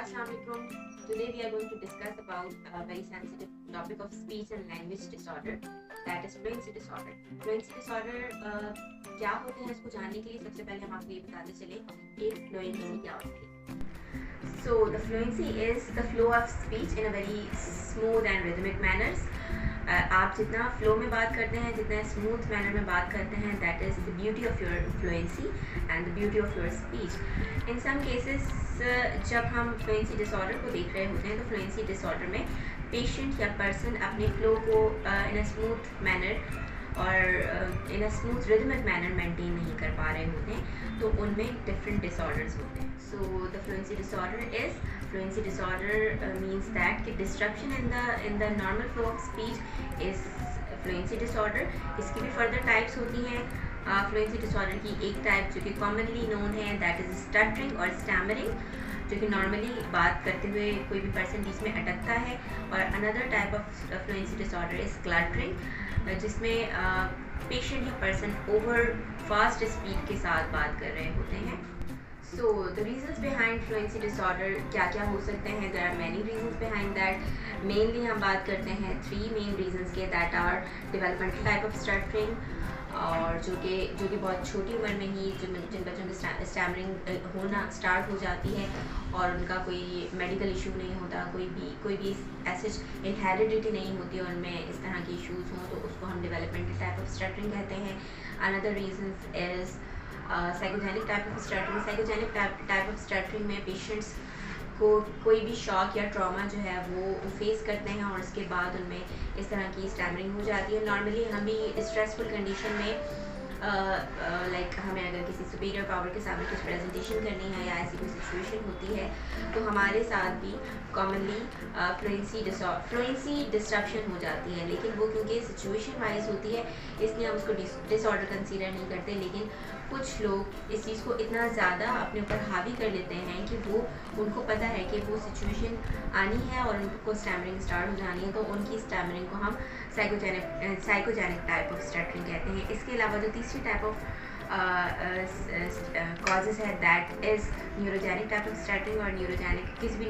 Assalamualaikum. Today we are going to discuss about a very sensitive topic of speech and language disorder, that is fluency disorder. Fluency disorder क्या होते हैं इसको जानने के लिए सबसे पहले हम आपको ये बताते चले कि fluency क्या होती है. So the fluency is the flow of speech in a very smooth and rhythmic manners. आप जितना फ्लो में बात करते हैं, जितना स्मूथ मैनर में बात करते हैं, that is the beauty of your fluency and the beauty of your speech. In some cases जब हम फ्लुएंसी डिसऑर्डर को देख रहे होते हैं तो फ्लुएंसी डिसऑर्डर में पेशेंट या पर्सन अपने फ्लो को इन अ स्मूथ मैनर और in a smooth rhythmic manner maintain नहीं कर पा रहे होते हैं, तो उनमें डिफरेंट डिसऑर्डर्स होते हैं. So the fluency disorder is fluency disorder means that कि disruption in the normal flow of speech is fluency disorder. इसकी भी further types होती हैं. fluency disorder की एक type जो कि commonly known है that is stuttering और stammering, जो कि normally बात करते हुए कोई भी person बीच में अटकता है. और another type of fluency disorder is cluttering, जिसमें patient या person over fast speed के साथ बात कर रहे होते हैं. So the reasons behind fluency disorder क्या क्या हो सकते हैं? There are many reasons behind that. Mainly हम बात करते हैं 3 main reasons के, that are developmental type of stuttering, और जो कि बहुत छोटी उम्र में ही जिन बच्चों की स्टैमरिंग होना स्टार्ट हो जाती है और उनका कोई मेडिकल इशू नहीं होता, कोई भी ऐसे इनहेरिडिटी नहीं होती और उनमें इस तरह के इश्यूज़ हों, तो उसको हम डेवलपमेंटल टाइप ऑफ स्टटरिंग कहते हैं. Another reasons is psychogenic type of stuttering. Psychogenic type of stuttering में पेशेंट्स को कोई भी शॉक या ट्रॉमा जो है वो फेस करते हैं और उसके बाद उनमें इस तरह की स्टैमरिंग हो जाती है. नॉर्मली हम भी स्ट्रेसफुल कंडीशन में लाइक हमें अगर किसी सुपीरियर पावर के सामने कुछ प्रेजेंटेशन करनी है या ऐसी कोई सिचुएशन होती है तो हमारे साथ भी कॉमनली फ्लुएंसी डिस्ट्रप्शन हो जाती है. लेकिन वो क्योंकि सिचुएशन वाइज होती है इसलिए हम उसको डिसऑर्डर कंसीडर नहीं करते. लेकिन कुछ लोग इस चीज़ को इतना ज़्यादा अपने ऊपर हावी कर लेते हैं कि वो उनको पता है कि वो सिचुएशन आनी है और उनको स्टैमरिंग स्टार्ट हो जानी है, तो उनकी स्टैमरिंग को हम साइकोजेनिक टाइप ऑफ स्टटरिंग कहते हैं. इसके अलावा जो तीसरी टाइप ऑफ कॉजेज़ है that is neurogenic type of stuttering. और न्यूरोजेनिक किसी भी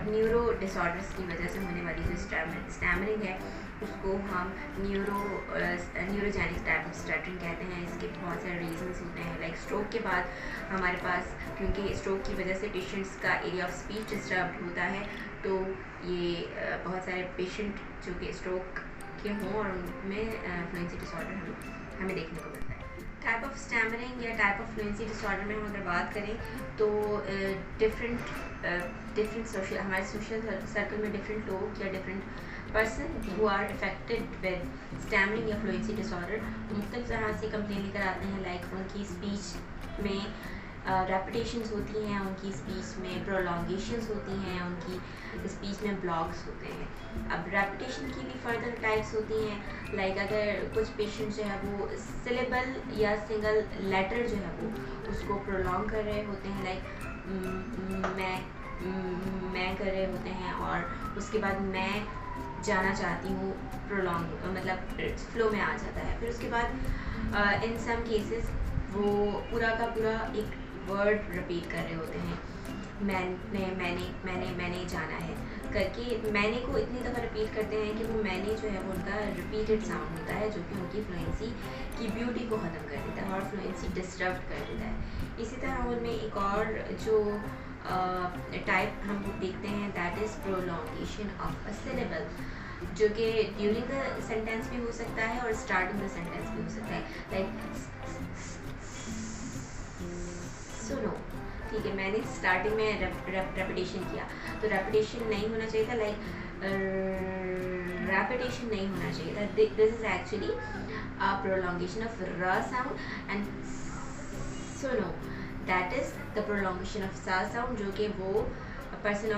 न्यूरो डिसऑर्डर्स की वजह से होने वाली जो स्टैमरिंग है उसको हम न्यूरोजेनिक टाइप ऑफ स्टटरिंग कहते हैं. इसके बहुत सारे रीजंस होते हैं. लाइक स्ट्रोक के बाद हमारे पास, क्योंकि स्ट्रोक की वजह से पेशेंट्स का एरिया ऑफ स्पीच डिस्टर्ब होता है, तो ये बहुत सारे पेशेंट जो कि स्ट्रोक के हों और उनमें फ्लुएंसी डिसऑर्डर हमें देखने को मिलता है. टाइप ऑफ स्टैमरिंग या टाइप ऑफ फ्लुएंसी डिसऑर्डर में हम अगर बात करें तो डिफरेंट सोशल, हमारे सोशल सर्कल में डिफरेंट लोग या different person who are affected with stammering या फ्लुएंसी डिसऑर्डर मुख्तलिफ तरह से कंप्लेन लेकर आते हैं. लाइक उनकी स्पीच में रेपिटेशंस होती हैं, उनकी स्पीच में प्रोलॉन्गेशंस होती हैं, उनकी स्पीच में ब्लॉक्स होते हैं. अब रेपिटेशन की भी फर्दर टाइप्स होती हैं. लाइक अगर कुछ पेशेंट जो है वो सिलेबल या सिंगल लेटर जो है वो उसको प्रोलॉन्ग कर रहे होते हैं, लाइक मैं कर रहे होते हैं और उसके बाद मैं जाना चाहती हूँ प्रोलॉन्ग मतलब फ्लो में आ जाता है. फिर उसके बाद इन सम केसेस वो पूरा का पूरा एक वर्ड रिपीट कर रहे होते हैं. मैंने जाना है करके मैंने को इतनी दफ़ा रिपीट करते हैं कि वो मैंने जो है वो उनका रिपीटेड साउंड होता है, जो कि उनकी फ्लुएंसी की ब्यूटी को ख़त्म कर देता है और फ्लुएंसी डिस्टर्ब कर देता है. इसी तरह उनमें एक और जो टाइप हम देखते हैं that is prolongation of a syllable, जो कि ड्यूरिंग द सेंटेंस भी हो सकता है और स्टार्टिंग द सेंटेंस भी हो सकता है. लाइक सुनो, ठीक है, मैंने स्टार्टिंग में रेपिटेशन किया तो रेपिटेशन नहीं होना चाहिए था. लाइक रेपिटेशन नहीं होना चाहिए था. This is actually a prolongation of R sound and सुनो, that is the prolongation of सा साउंड, जो कि वो person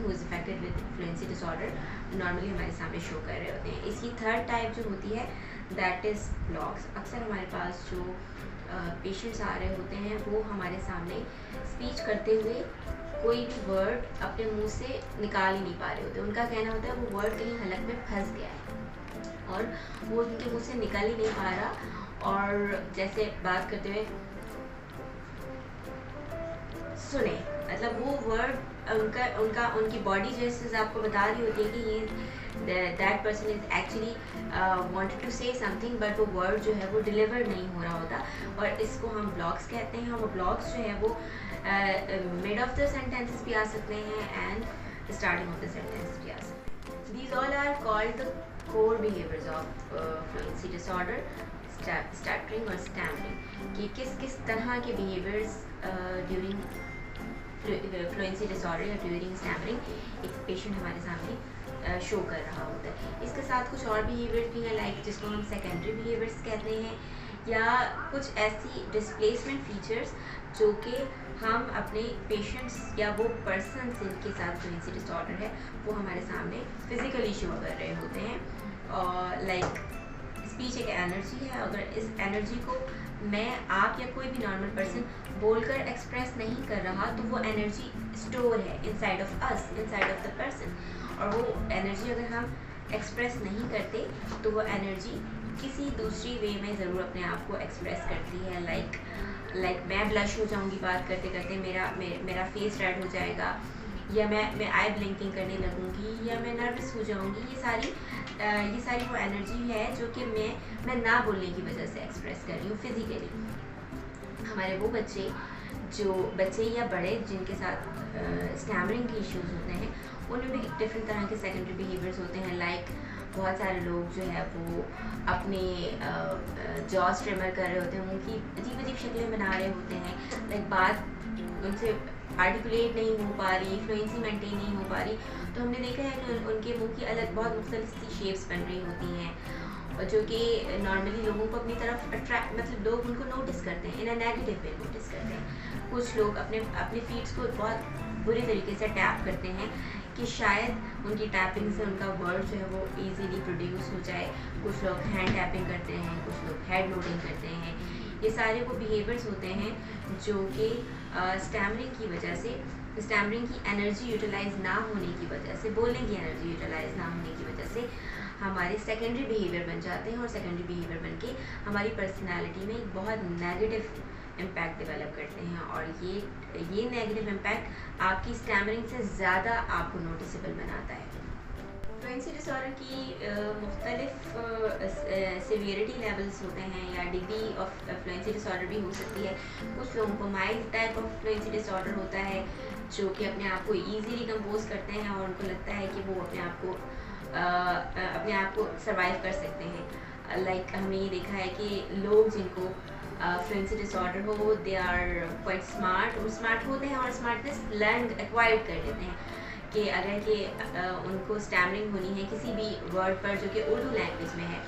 who is affected with fluency disorder normally हमारे सामने शो कर रहे होते हैं. इसकी थर्ड टाइप जो होती है दैट इज़ ब्लॉक्स. अक्सर हमारे पास जो पेशेंट्स आ रहे होते हैं वो हमारे सामने स्पीच करते हुए कोई भी वर्ड अपने मुंह से निकाल ही नहीं पा रहे होते. उनका कहना होता है वो वर्ड कहीं हलक में फंस गया है और वो उनके मुंह से निकल ही नहीं पा रहा. और जैसे बात करते हुए सुने, मतलब वो वर्ड उनकी बॉडी जेस्चर्स आपको बता रही होती है कि ये that person is actually wanted to say something, but वो वर्ड जो है वो डिलीवर नहीं हो रहा होता, और इसको हम ब्लॉक्स कहते हैं। और वो ब्लॉक्स जो है वो मिड ऑफ द सेंटेंसेस भी आ सकते हैं and starting of the sentence भी आ सकते हैं। These all are called the core behaviours of fluency disorder, stuttering और स्टैमरिंग, कि किस तरह के बिहेवियर्स ड्यूरिंग फ्लुएंसी डिसऑर्डर या ड्यूरिंग स्टैमरिंग एक पेशेंट हमारे सामने शो कर रहा होता है। इसके साथ कुछ और बिहेवियर्स भी हैं, लाइक जिसको हम सेकेंडरी बिहेवियर्स कहते हैं, या कुछ ऐसी डिस्प्लेसमेंट फीचर्स जो कि हम अपने पेशेंट्स या वो पर्सन जिनके साथ फ्लुएंसी डिसऑर्डर है वो हमारे सामने फिजिकली शो कर रहे होते हैं। और लाइक स्पीच एक एनर्जी है, अगर इस एनर्जी को मैं, आप या कोई भी नॉर्मल पर्सन बोलकर एक्सप्रेस नहीं कर रहा तो वो एनर्जी स्टोर है inside of us, inside of the person, और वो एनर्जी अगर हम एक्सप्रेस नहीं करते तो वो एनर्जी किसी दूसरी वे में ज़रूर अपने आप को एक्सप्रेस करती है। लाइक मैं ब्लश हो जाऊंगी बात करते करते, मेरा फेस रेड हो जाएगा, या मैं आई ब्लिंकिंग करने लगूंगी, या मैं नर्वस हो जाऊंगी। ये सारी वो एनर्जी है जो कि मैं ना बोलने की वजह से एक्सप्रेस कर रही हूँ फिजिकली। हमारे वो बच्चे या बड़े जिनके साथ स्टैमरिंग के इश्यूज होते हैं, उनमें भी डिफरेंट तरह के सेकेंडरी बिहेवियर्स होते हैं। लाइक बहुत सारे लोग जो है वो अपने जॉ स्ट्रिमर कर रहे होते हैं, उनकी अजीब अजीब शक्लें बना रहे होते हैं, लाइक बात उनसे आर्टिकुलेट नहीं हो पा रही, फ्लुएंसी मेंटेन नहीं हो पा रही। तो हमने देखा है कि उनके मुंह की अलग बहुत मुख्तलिफ सी शेप्स बन रही होती हैं, और जो कि नॉर्मली लोगों को अपनी तरफ अट्रैक्ट, मतलब लोग उनको नोटिस करते हैं, इन अ नेगेटिव वे नोटिस करते हैं। कुछ लोग अपने फीट्स को बहुत बुरे तरीके से टैप करते हैं कि शायद उनकी टैपिंग से उनका वर्ड जो है वो ईजीली प्रोड्यूस हो जाए। कुछ लोग हैंड टैपिंग करते हैं, कुछ लोग हेड नोटिंग करते हैं। ये सारे वो बिहेवियर्स होते हैं जो कि स्टैमरिंग की वजह से, स्टैमरिंग की एनर्जी यूटिलाइज ना होने की वजह से, बोलने की एनर्जी यूटिलाइज ना होने की वजह से हमारे सेकेंडरी बिहेवियर बन जाते हैं, और सेकेंडरी बिहेवियर बन के हमारी पर्सनालिटी में एक बहुत नेगेटिव इम्पैक्ट डेवलप करते हैं। और ये नेगेटिव इम्पैक्ट आपकी स्टैमरिंग से ज़्यादा आपको नोटिसेबल बनाता है। फ्लुएंसी डिसऑर्डर की मुख्तलिफ सीवियरिटी लेवल्स होते हैं, या डिग्री ऑफ फ्लुएंसी डिसऑर्डर भी हो सकती है। कुछ लोगों को mild type of fluency disorder होता है जो कि अपने आप को ईजीली कंपोज करते हैं, और उनको लगता है कि वो अपने आप को सर्वाइव कर सकते हैं। लाइक हमने ये देखा है कि लोग जिनको फ्लुएंसी डिसऑर्डर हो, दे आर क्वाइट स्मार्ट होते हैं, और स्मार्टनेस लर्न एक्वायर्ड कर लेते हैं कि अगर कि उनको स्टैमरिंग होनी है किसी भी वर्ड पर जो कि उर्दू लैंग्वेज में है,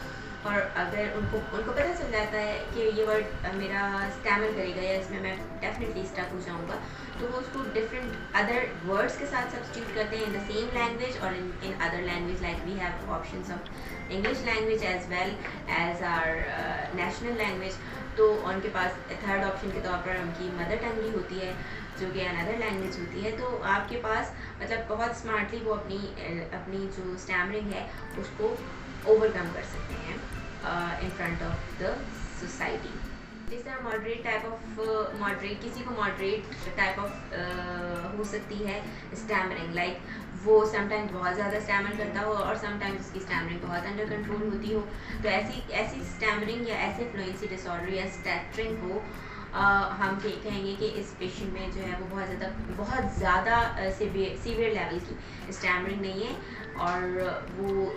और अगर उनको पता चल जाता है कि ये वर्ड मेरा स्टैमर करेगा या इसमें मैं डेफिनेटली स्टक हो जाऊँगा, तो वो उसको डिफरेंट अदर वर्ड्स के साथ सब्स्टिट्यूट करते हैं इन द सेम लैंग्वेज और in other language. Like we have options of English language as well as our national language. तो उनके पास थर्ड ऑप्शन के तौर पर उनकी मदर टंग भी होती है जो कि अनदर लैंग्वेज होती है। तो आपके पास मतलब बहुत स्मार्टली वो अपनी जो स्टैमरिंग है उसको ओवरकम कर सकते हैं in front of the society. जिस तरह मॉडरेट किसी को मॉडरेट टाइप ऑफ हो सकती है स्टैमरिंग, लाइक वो समटाइम्स बहुत ज़्यादा स्टैमर करता हो और समटाइम्स उसकी स्टैमरिंग बहुत अंडर कंट्रोल होती हो। तो ऐसी स्टैमरिंग या ऐसे फ्लुएंसी डिसऑर्डर या स्टैटरिंग को हम कहेंगे कि इस पेशेंट में जो है वो बहुत ज़्यादा सीवियर लेवल की स्टैमरिंग नहीं है, और वो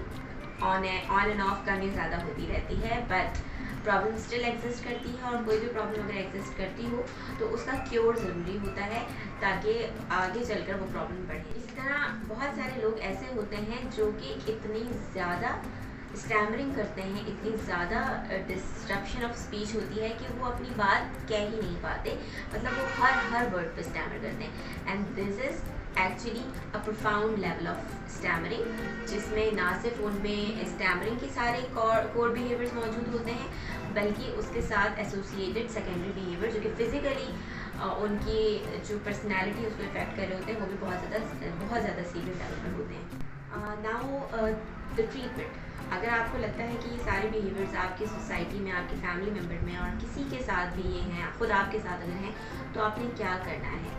ऑन एंड ऑफ करनी ज़्यादा होती रहती है, बट प्रॉब्लम स्टिल एग्जिस्ट करती है। और कोई भी प्रॉब्लम अगर एग्जिस्ट करती हो तो उसका क्योर ज़रूरी होता है ताकि आगे चलकर वो प्रॉब्लम बढ़े। इस तरह बहुत सारे लोग ऐसे होते हैं जो कि इतनी ज़्यादा स्टैमरिंग करते हैं, इतनी ज़्यादा डिस्ट्रप्शन ऑफ स्पीच होती है कि वो अपनी बात कह ही नहीं पाते, मतलब वो हर वर्ड पे स्टैमर करते हैं। And this is actually a profound level of stammering, जिसमें ना सिर्फ उनमें स्टैमरिंग के सारे कोर बिहेवियर्स मौजूद होते हैं, बल्कि उसके साथ एसोसिएटेड सेकेंडरी बिहेवियर जो कि फिज़िकली उनकी जो पर्सनैलिटी उसको इफेक्ट कर रहे होते हैं वो भी बहुत ज़्यादा सीरियस लेवल पर होते हैं। Now the treatment. अगर आपको लगता है कि ये सारे बिहेवियर्स आपकी सोसाइटी में, आपके फैमिली मेम्बर में और किसी के साथ भी ये हैं, खुद आपके साथ अगर हैं, तो आपने क्या करना है?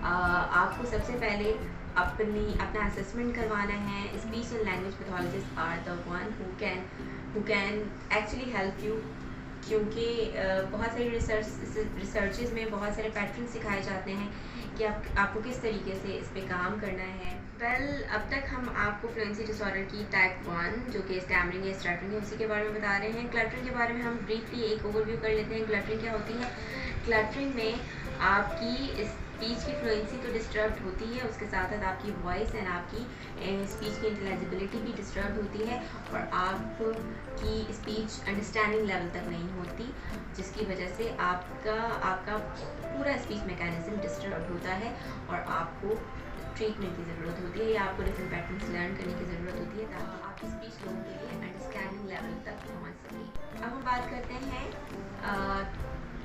आपको सबसे पहले अपना असेसमेंट करवाना है। Speech and language pathologist are the one who can actually help you, क्योंकि बहुत सारी रिसर्चेज में बहुत सारे पैटर्न सिखाए जाते हैं कि आपको किस तरीके से इस पर काम करना है। अब तक हम आपको फ्लुएंसी डिसऑर्डर की टाइप 1 जो कि स्टैमरिंग या स्टटरिंग है उसी के बारे में बता रहे हैं। क्लटरिंग के बारे में हम ब्रीफली एक ओवरव्यू कर लेते हैं। क्लटरिंग क्या होती है? क्लटरिंग में आपकी स्पीच की फ्लुएंसी तो डिस्टर्ब होती है, उसके साथ साथ आपकी वॉइस एंड आपकी स्पीच की इंटेलिजिबिलिटी भी डिस्टर्ब होती है और आपकी स्पीच अंडरस्टैंडिंग लेवल तक नहीं होती, जिसकी वजह से आपका पूरा स्पीच मैकेनिज्म डिस्टर्ब होता है और आपको ट्रीटमेंट की ज़रूरत होती है या आपको डिफरेंट पैटर्न्स लर्न करने की ज़रूरत होती है ताकि आपकी स्पीच लोगों के लिए अंडरस्टैंडिंग लेवल तक पहुंच सके। अब हम बात करते हैं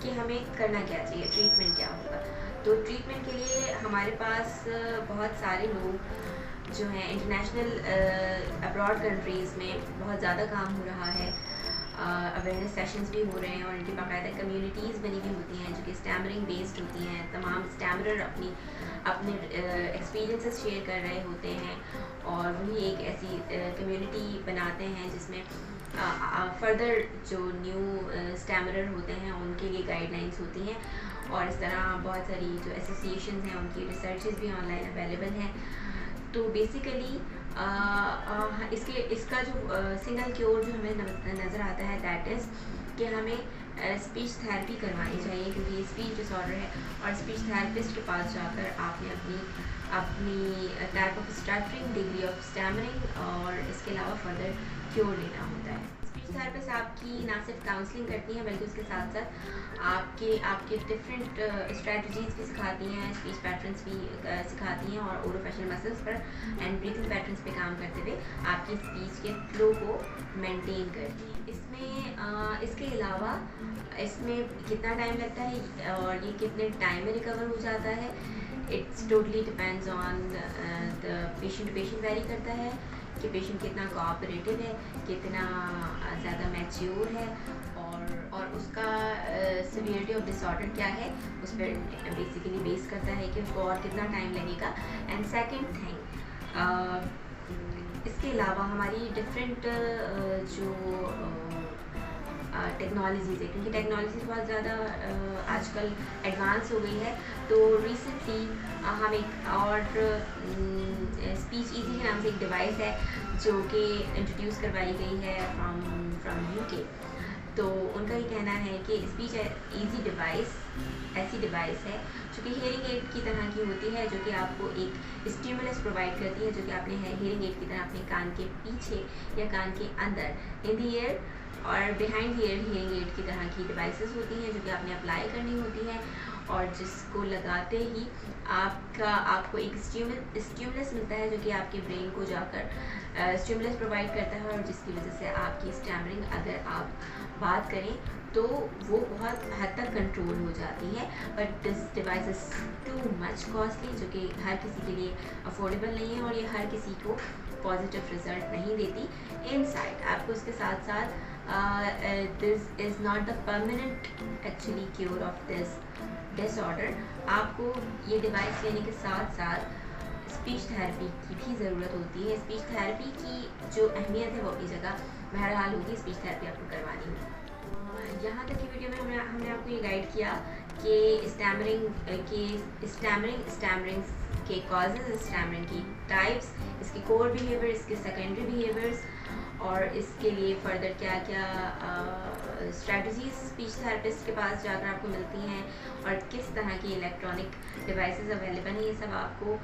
कि हमें करना क्या चाहिए, ट्रीटमेंट क्या होगा। तो ट्रीटमेंट के लिए हमारे पास बहुत सारे लोग जो हैं इंटरनेशनल अब्रॉड कंट्रीज़ में बहुत ज़्यादा काम हो रहा है, अवेयरनेस सेशंस भी हो रहे हैं और इनकी बाकायदा कम्युनिटीज़ बनी हुई होती हैं जो कि स्टैमरिंग बेस्ड होती हैं। तमाम स्टैमरर अपने एक्सपीरियंसेस शेयर कर रहे होते हैं और वही एक ऐसी कम्युनिटी बनाते हैं जिसमें फर्दर जो न्यू स्टैमरर होते हैं उनके लिए गाइडलाइंस होती हैं और इस तरह बहुत सारी जो एसोसिएशंस हैं उनकी रिसर्चेस भी ऑनलाइन अवेलेबल हैं। तो बेसिकली इसका जो सिंगल क्योर जो हमें नज़र आता है दैट इज़ कि हमें स्पीच थेरेपी करवानी चाहिए, क्योंकि ये स्पीच डिसऑर्डर है और स्पीच थेरेपिस्ट के पास जाकर आपने अपनी type of stuttering, degree of stammering और इसके अलावा फर्दर क्योर लेना होता है। स्पीच थेरेपिस्ट आपकी ना सिर्फ काउंसलिंग करती हैं बल्कि उसके साथ साथ आपके डिफरेंट स्ट्रेटजीज भी सिखाती हैं, स्पीच पैटर्न्स भी सिखाती हैं और ओरोफेशियल मसल्स पर एंड ब्रीथिंग पैटर्न्स पे काम करते हुए आपकी स्पीच के फ्लो को मेंटेन करती हैं। इसके अलावा इसमें कितना टाइम लगता है और ये कितने टाइम में रिकवर हो जाता है, it's totally depends on the patient to patient vary करता है कि पेशेंट कितना कोऑपरेटिव है, कितना ज़्यादा मैच्योर है और उसका सिवियरिटी ऑफ डिसऑर्डर क्या है, उस पर बेसिकली बेस करता है कि उसको और कितना टाइम लगेगा। एंड सेकंड थिंग, इसके अलावा हमारी डिफरेंट जो टेक्नोलॉजीज़ है, क्योंकि टेक्नोलॉजी बहुत ज़्यादा आजकल एडवांस हो गई है, तो रिसेंटली हम एक और स्पीच ईजी के नाम से एक डिवाइस है जो कि इंट्रोड्यूस करवाई गई है फ्रॉम यूके। तो उनका ये कहना है कि स्पीच ईजी डिवाइस ऐसी डिवाइस है जो कि हियरिंग एड की तरह की होती है, जो कि आपको एक स्टिमुलस प्रोवाइड करती है, जो कि आपने हियरिंग एड की तरह अपने कान के पीछे या कान के अंदर इन द ईयर और behind the ear hearing aid की तरह की डिवाइसेस होती हैं जो कि आपने अप्लाई करनी होती हैं और जिसको लगाते ही आपको एक स्टिमुलस मिलता है जो कि आपके ब्रेन को जाकर स्टिमुलस प्रोवाइड करता है और जिसकी वजह से आपकी स्टैमरिंग, अगर आप बात करें तो वो बहुत हद तक कंट्रोल हो जाती है। But this device is too much costly, जो कि हर किसी के लिए अफोर्डेबल नहीं है और ये हर किसी को पॉजिटिव रिजल्ट नहीं देती। इनसाइड आपको इसके साथ साथ this is not the permanent actually cure of this disorder. आपको ये डिवाइस लेने के साथ साथ स्पीच थेरेपी की भी ज़रूरत होती है। स्पीच थेरेपी की जो अहमियत है वो अपनी जगह बहरहाल होगी, स्पीच थेरेपी आपको करवानी होगी। यहाँ तक की वीडियो में हमने आपको ये गाइड किया कि स्टैमरिंग के कॉजेज़, स्टैमरिंग की टाइप्स, इसके कोर बिहेवियर, इसके सेकेंडरी बिहेवियर्स और इसके लिए फर्दर क्या क्या स्ट्रेटजीज स्पीच थेरेपिस्ट के पास जाकर आपको मिलती हैं और किस तरह की इलेक्ट्रॉनिक डिवाइसेस अवेलेबल हैं। ये सब आपको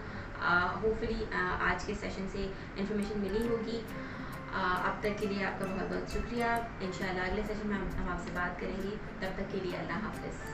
होपफुली आज के सेशन से इन्फॉर्मेशन मिली होगी। अब तक के लिए आपका बहुत बहुत शुक्रिया। इंशाल्लाह अगले सेशन में हम आपसे बात करेंगे। तब तक के लिए अल्लाह हाफ़िज़।